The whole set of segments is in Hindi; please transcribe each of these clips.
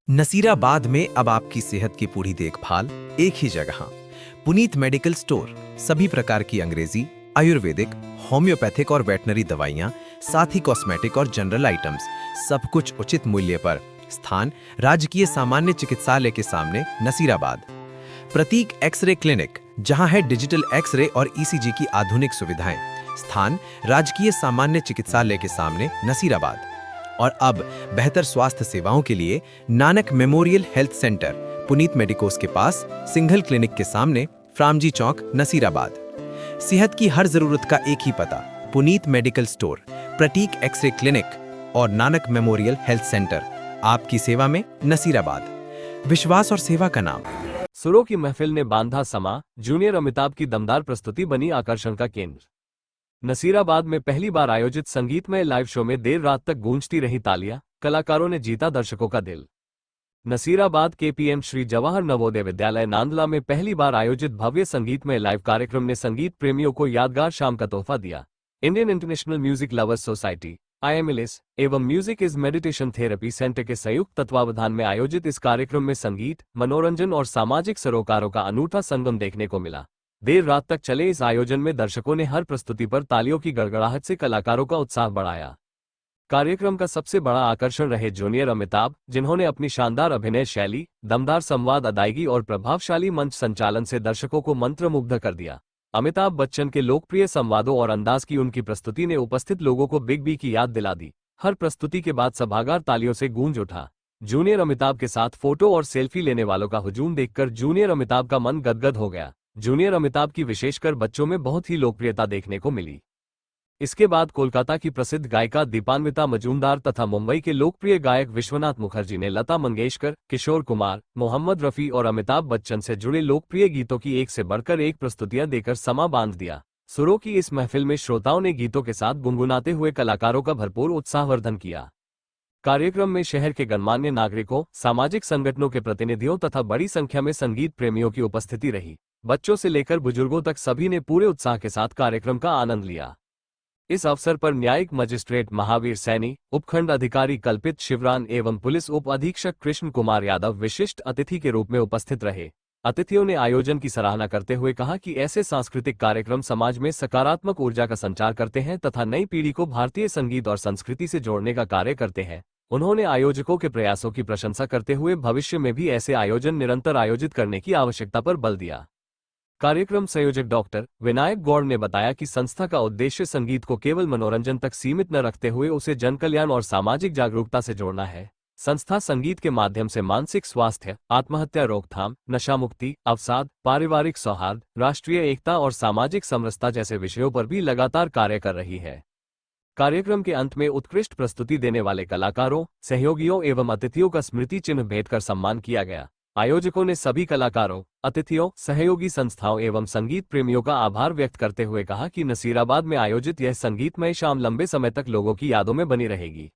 नसीराबाद में अब आपकी सेहत की पूरी देखभाल एक ही जगह। Puneet medical store. सभी प्रकार की अंग्रेजी, आयुर्वेदिक, होम्योपैथिक और वेटनरी दवाइयाँ, साथ ही कॉस्मेटिक और जनरल आइटम्स, सब कुछ उचित मूल्य पर। स्थान राजकीय सामान्य चिकित्सालय के सामने, नसीराबाद। प्रतीक एक्सरे क्लिनिक, जहां है डिजिटल एक्सरे और ईसीजी की आधुनिक सुविधाएं। स्थान राजकीय सामान्य चिकित्सालय के सामने, नसीराबाद। और अब बेहतर स्वास्थ्य सेवाओं के लिए Nanak memorial health centre, Puneet medicos के पास, सिंघल क्लिनिक के सामने, फ्रामजी चौक, नसीराबाद। सेहत की हर जरूरत का एक ही पता, पुनीत मेडिकल स्टोर, प्रतीक एक्सरे क्लिनिक और नानक मेमोरियल हेल्थ सेंटर, आपकी सेवा में, नसीराबाद। विश्वास और सेवा का नाम। सुरों की महफिल ने बांधा समा, जूनियर अमिताभ की दमदार प्रस्तुति बनी आकर्षण का केंद्र। नसीराबाद में पहली बार आयोजित संगीतमय लाइव शो में देर रात तक गूंजती रही तालियां, कलाकारों ने जीता दर्शकों का दिल। नसीराबाद के पीएम श्री जवाहर नवोदय विद्यालय नांदला में पहली बार आयोजित भव्य संगीतमय लाइव कार्यक्रम ने संगीत प्रेमियों को यादगार शाम का तोहफा दिया। Indian international music lovers society IMLS एवं music is meditation therapy centre के संयुक्त तत्वावधान में आयोजित इस कार्यक्रम में संगीत, मनोरंजन और सामाजिक सरोकारों का अनूठा संगम देखने को मिला। देर रात तक चले इस आयोजन में दर्शकों ने हर प्रस्तुति पर तालियों की गड़गड़ाहट से कलाकारों का उत्साह बढ़ाया। कार्यक्रम का सबसे बड़ा आकर्षण रहे जूनियर अमिताभ, जिन्होंने अपनी शानदार अभिनय शैली, दमदार संवाद अदायगी और प्रभावशाली मंच संचालन से दर्शकों को मंत्रमुग्ध कर दिया। अमिताभ बच्चन के लोकप्रिय संवादों और अंदाज की उनकी प्रस्तुति ने उपस्थित लोगों को बिग बी की याद दिला दी। हर प्रस्तुति के बाद सभागार तालियों से गूंज उठा। जूनियर अमिताभ के साथ फोटो और सेल्फी लेने वालों का हुजूम देखकर जूनियर अमिताभ का मन गदगद हो गया। जूनियर अमिताभ की विशेषकर बच्चों में बहुत ही लोकप्रियता देखने को मिली। इसके बाद कोलकाता की प्रसिद्ध गायिका दीपान्विता मजूमदार तथा मुंबई के लोकप्रिय गायक विश्वनाथ मुखर्जी ने लता मंगेशकर, किशोर कुमार, मोहम्मद रफी और अमिताभ बच्चन से जुड़े लोकप्रिय गीतों की एक से बढ़कर एक प्रस्तुतियां देकर समा बांध दिया। सुरों की इस महफिल में श्रोताओं ने गीतों के साथ गुनगुनाते हुए कलाकारों का भरपूर उत्साहवर्धन किया। कार्यक्रम में शहर के गणमान्य नागरिकों, सामाजिक संगठनों के प्रतिनिधियों तथा बड़ी संख्या में संगीत प्रेमियों की उपस्थिति रही। बच्चों से लेकर बुजुर्गों तक सभी ने पूरे उत्साह के साथ कार्यक्रम का आनंद लिया। इस अवसर पर न्यायिक मजिस्ट्रेट महावीर सैनी, उपखंड अधिकारी कल्पित शिवरान एवं पुलिस उप अधीक्षक कृष्ण कुमार यादव विशिष्ट अतिथि के रूप में उपस्थित रहे। अतिथियों ने आयोजन की सराहना करते हुए कहा कि ऐसे सांस्कृतिक कार्यक्रम समाज में सकारात्मक ऊर्जा का संचार करते हैं तथा नई पीढ़ी को भारतीय संगीत और संस्कृति से जोड़ने का कार्य करते हैं। उन्होंने आयोजकों के प्रयासों की प्रशंसा करते हुए भविष्य में भी ऐसे आयोजन निरंतर आयोजित करने की आवश्यकता पर बल दिया। कार्यक्रम संयोजक डॉक्टर विनायक गौड़ ने बताया कि संस्था का उद्देश्य संगीत को केवल मनोरंजन तक सीमित न रखते हुए उसे जनकल्याण और सामाजिक जागरूकता से जोड़ना है। संस्था संगीत के माध्यम से मानसिक स्वास्थ्य, आत्महत्या रोकथाम, नशा मुक्ति, अवसाद, पारिवारिक सौहार्द, राष्ट्रीय एकता और सामाजिक समरसता जैसे विषयों पर भी लगातार कार्य कर रही है। कार्यक्रम के अंत में उत्कृष्ट प्रस्तुति देने वाले कलाकारों, सहयोगियों एवं अतिथियों का स्मृति चिन्ह भेंट कर सम्मान किया गया। आयोजकों ने सभी कलाकारों, अतिथियों, सहयोगी संस्थाओं एवं संगीत प्रेमियों का आभार व्यक्त करते हुए कहा कि नसीराबाद में आयोजित यह संगीतमय शाम लंबे समय तक लोगों की यादों में बनी रहेगी।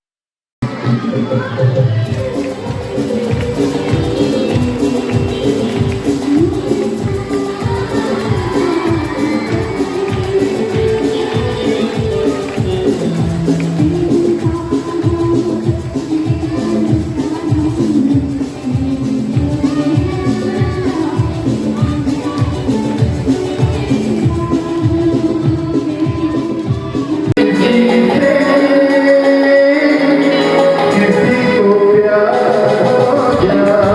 Yeah.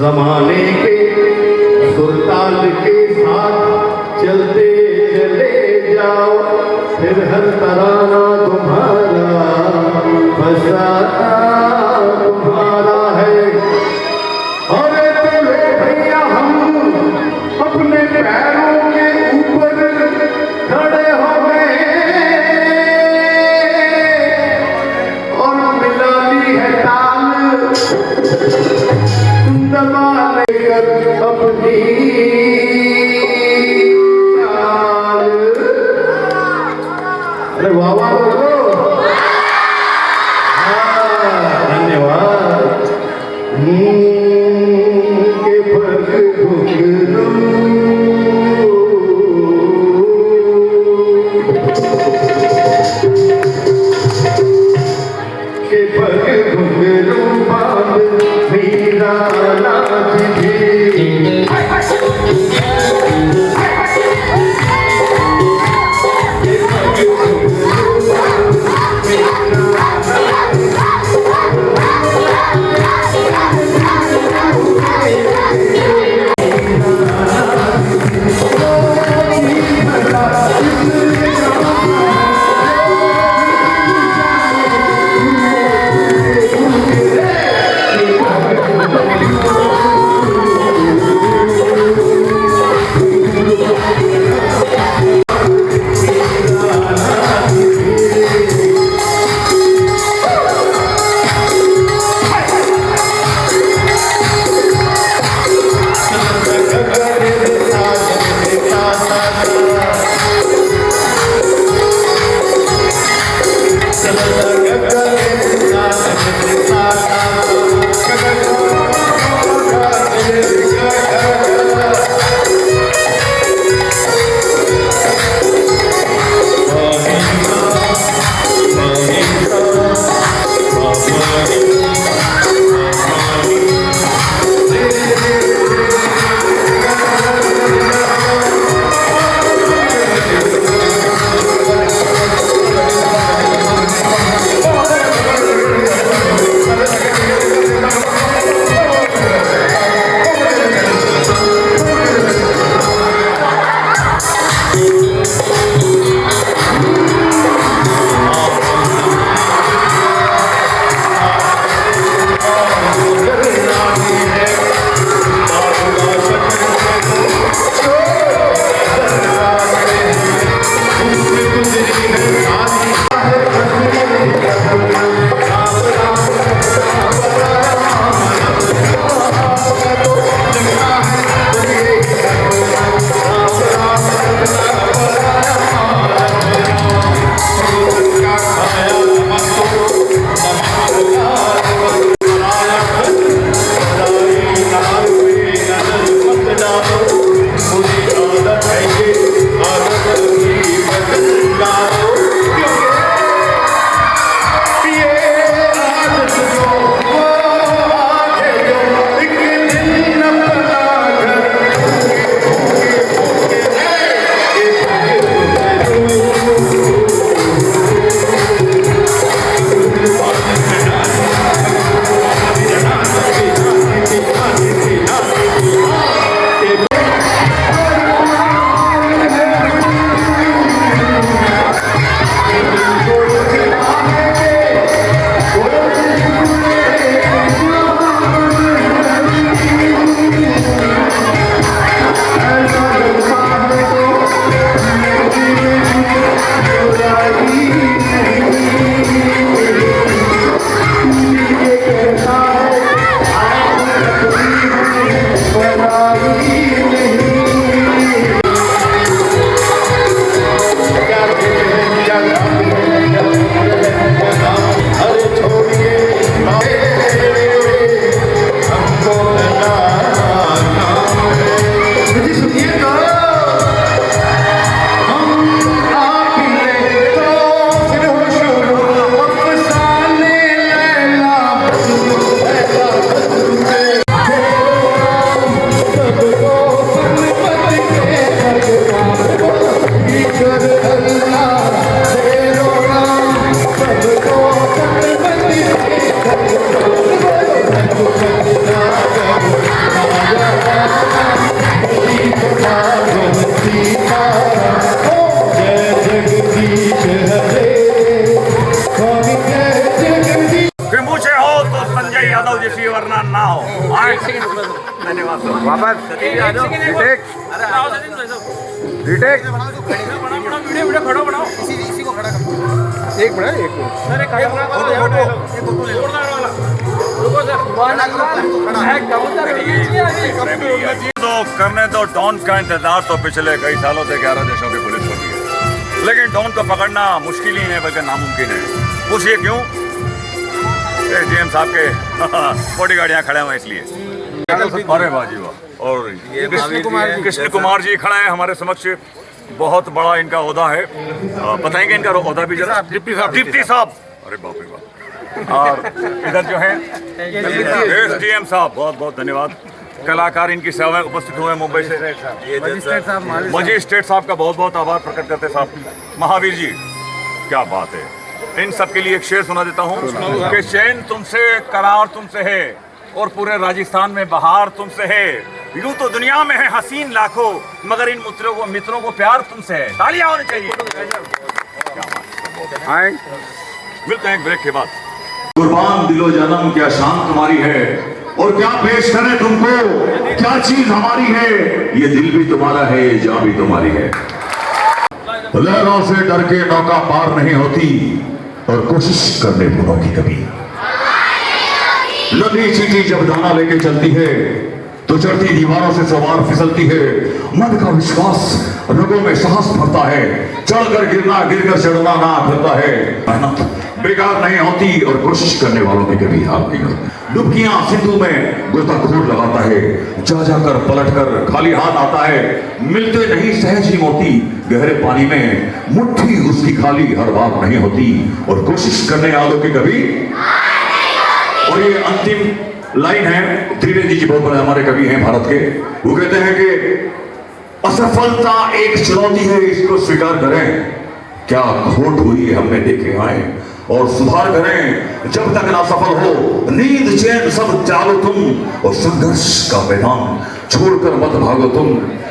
जमाने के सुल्तान के साथ चलते चले जाओ, फिर हर तराना तुम्हारा फसाना तुम्हारा है। और तुम्हें भैया हम अपने पैरों के ऊपर खड़े हो गए और मिला ली है ताल, दबा लेकर अपनी चाल। अरे वाह वाह बोलो। हाँ, धन्यवाद। के पग घुंघरू के पग घुंघरू बांध मीरा नाच भी। सीताराम जय जगदीश हरे स्वामी जय जगदीश फिर मुझे हो तो संजय यादव जैसी वरना ना हो। आए। धन्यवाद सर। वापस रिटेक रिटेक एक मिनट एक तो करने दो डॉन का इंतजार तो पिछले कई सालों से 11 देशों की पुलिस होती है, लेकिन डॉन को पकड़ना मुश्किल ही है बल्कि नामुमकिन है। पूछिए क्यों? एसडीएम साहब के बॉडीगार्ड यहाँ खड़े हुए इसलिए। अरे बाजी वाह। और कृष्ण कुमार जी खड़ा है हमारे समक्ष। बहुत बड़ा इनका ओहदा है। बताएंगे इनका ओहदा भी जरा। डिप्टी साहब। अरे बाप रे बाप। और इधर जो है एसडीएम साहब, बहुत बहुत धन्यवाद। कलाकार इनकी सेवाएं उपस्थित हुए मुंबई से। मजिस्ट्रेट साहब का बहुत बहुत आभार प्रकट करते साहब। महावीर जी, क्या बात है। इन सब के लिए एक शेर सुना देता हूँ कि चैन तुमसे, करार तुमसे है और पूरे राजस्थान में बहार तुमसे है। यूं तो दुनिया में है हसीन लाखों, मगर इन मित्रों को प्यार तुमसे है। तालियां होनी चाहिए। मिलते हैं एक ब्रेक के बाद। कुर्बान दिलो जन्म, क्या शान तुम्हारी है और क्या पेश करें तुमको, क्या चीज हमारी है। ये दिल भी तुम्हारा है, ये जान भी तुम्हारी है। लहरों से डर के नौका पार नहीं होती और कोशिश करने बुनों की कभी। नदी चीटी जब दाना लेके चलती है तो चढ़ती दीवारों से सवार फिसलती है। मन का विश्वास रगों में साहस भरता है। चढ़कर गिरना, गिरकर चढ़ना ना फिरता है। मेहनत बेकार नहीं होती और कोशिश करने वालों की कभी हार नहीं होती। डुबकियां सिंधु में गोताखोर लगाता है, जा जाकर पलट कर खाली हाथ आता है। मिलते नहीं सहज ही मोती, गहरे पानी में मुट्ठी उसकी खाली हर बात नहीं होती और कोशिश करने वालों की कभी। और ये अंतिम लाइन है, त्रिवेदी जी बहुत बड़े हमारे कवि हैं भारत के। वो कहते हैं कि असफलता एक चुनौती है, इसको स्वीकार करें। क्या खोट हुई हमने देखे आए और सुधार करें। जब तक ना सफल हो नींद चैन सब त्यागो तुम और संघर्ष का मैदान छोड़कर मत भागो तुम,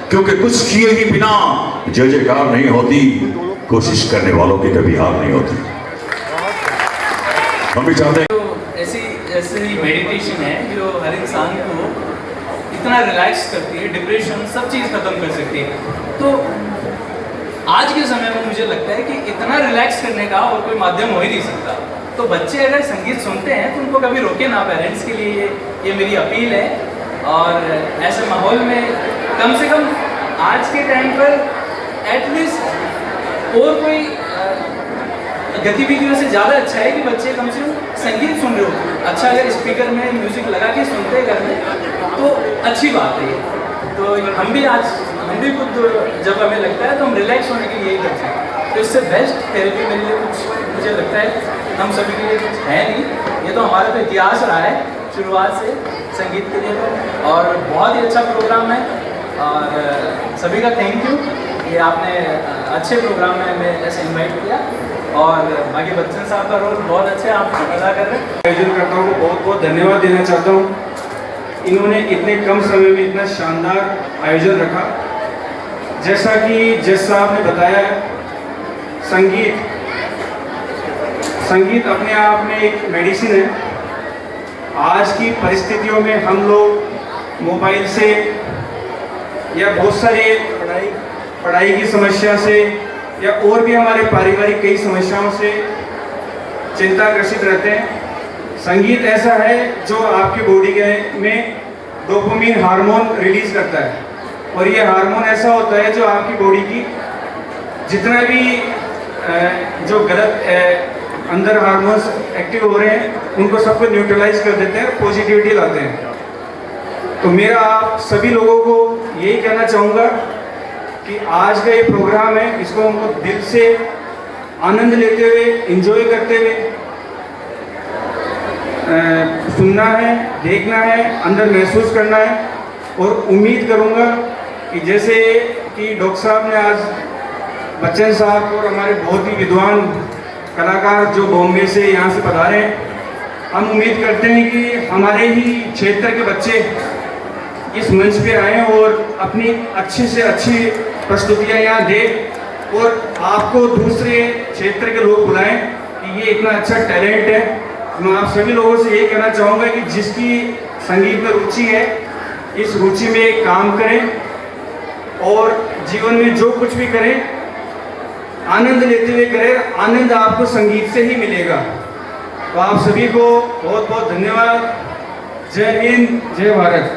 क्योंकि कुछ किए ही बिना जय जयकार नहीं होती। कोशिश करने वालों की कभी हार नहीं होती। हम भी चाहते हैं ऐसी मेडिटेशन है जो हर इंसान को इतना रिलैक्स करती है, डिप्रेशन सब चीज़ खत्म कर सकती है। तो आज के समय में मुझे लगता है कि इतना रिलैक्स करने का और कोई माध्यम हो ही नहीं सकता। तो बच्चे अगर संगीत सुनते हैं तो उनको कभी रोके ना। पेरेंट्स के लिए ये मेरी अपील है। और ऐसे माहौल में कम से कम आज के टाइम पर एटलीस्ट और कोई गतिविधियों से ज़्यादा अच्छा है कि बच्चे कम से कम संगीत सुन रहे हो। अच्छा अगर स्पीकर में म्यूज़िक लगा के सुनते घर में तो अच्छी बात है। तो हम भी खुद जब हमें लगता है तो हम रिलैक्स होने के लिए यही करते हैं। तो इससे बेस्ट थेरेपी मेरे लिए कुछ मुझे लगता है हम सभी के लिए कुछ है नहीं। ये तो हमारा तो इतिहास रहा है शुरुआत से संगीत के लिए तो। और बहुत ही अच्छा प्रोग्राम है और सभी का थैंक यू कि आपने अच्छे प्रोग्राम में हमें ऐसे इन्वाइट किया। और बाकी बच्चन साहब का रोल बहुत अच्छा आप अदा कर रहे हैं। आयोजनकर्ताओं को बहुत बहुत धन्यवाद देना चाहता हूँ। इन्होंने इतने कम समय में इतना शानदार आयोजन रखा। जैसा कि जज साहब ने बताया, संगीत अपने आप में एक मेडिसिन है। आज की परिस्थितियों में हम लोग मोबाइल से या बहुत सारे पढ़ाई की समस्या से या और भी हमारे पारिवारिक कई समस्याओं से चिंताग्रसित रहते हैं। संगीत ऐसा है जो आपकी बॉडी में डोपामिन हार्मोन रिलीज करता है और ये हार्मोन ऐसा होता है जो आपकी बॉडी की जितना भी जो गलत अंदर हार्मोन्स एक्टिव हो रहे हैं उनको सबको न्यूट्रलाइज कर देते हैं, पॉजिटिविटी लाते हैं। तो मेरा आप सभी लोगों को यही कहना चाहूँगा कि आज का ये प्रोग्राम है, इसको हमको दिल से आनंद लेते हुए, एंजॉय करते हुए सुनना है, देखना है, अंदर महसूस करना है। और उम्मीद करूंगा कि जैसे कि डॉक्टर साहब ने आज बच्चन साहब और हमारे बहुत ही विद्वान कलाकार जो बॉम्बे से यहाँ से पधारे हैं, हम उम्मीद करते हैं कि हमारे ही क्षेत्र के बच्चे इस मंच पे आए और अपनी अच्छी से अच्छी प्रस्तुतियाँ यहाँ दें और आपको दूसरे क्षेत्र के लोग बुलाएं कि ये इतना अच्छा टैलेंट है। मैं आप सभी लोगों से ये कहना चाहूँगा कि जिसकी संगीत में रुचि है, इस रुचि में काम करें और जीवन में जो कुछ भी करें आनंद लेते हुए करें। आनंद आपको संगीत से ही मिलेगा। तो आप सभी को बहुत बहुत धन्यवाद। जय हिंद, जय भारत।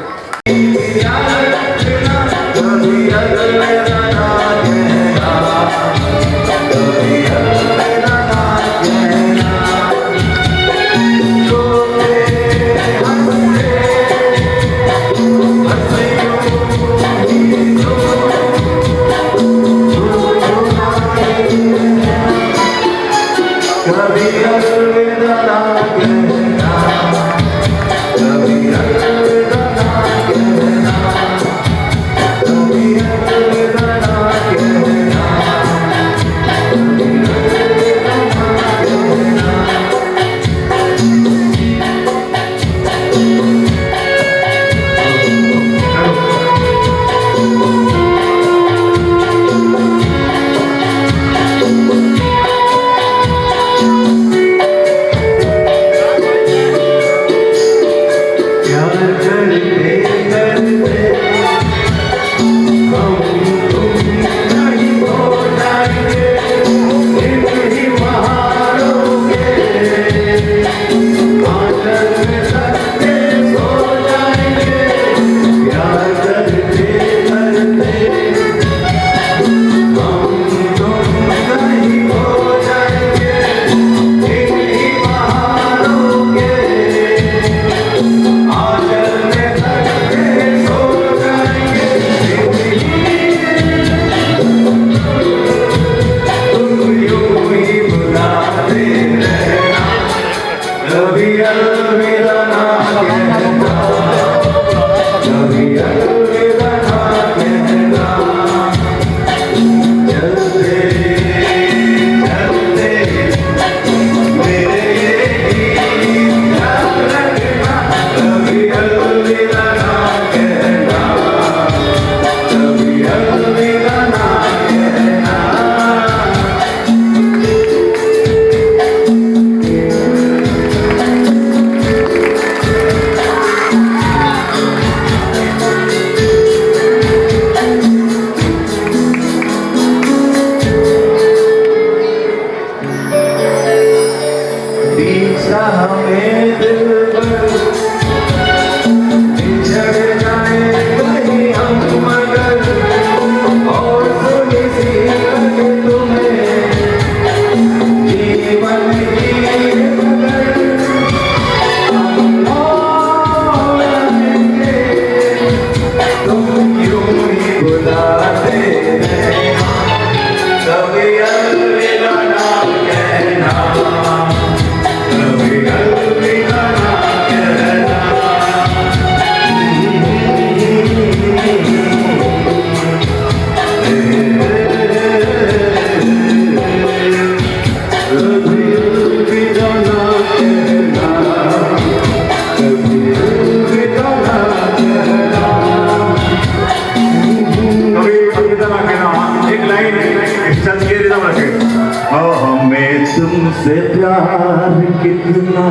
हमें तुमसे प्यार कितना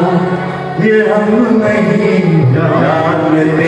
ये हम नहीं जानते।